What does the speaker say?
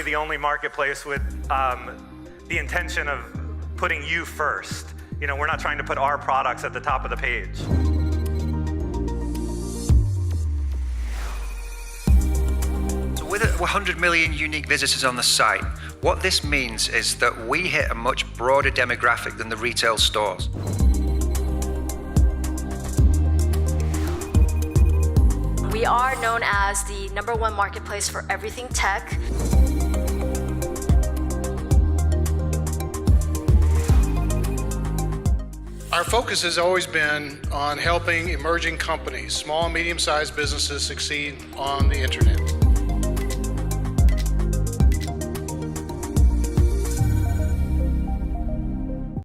really the only marketplace with the intention of putting you first. You know, we're not trying to put our products at the top of the page. So with 100 million unique visitors on the site, what this means is that we hit a much broader demographic than the retail stores. We are known as the #1 marketplace for everything tech. Our focus has always been on helping emerging companies, small and medium-sized businesses succeed on the internet.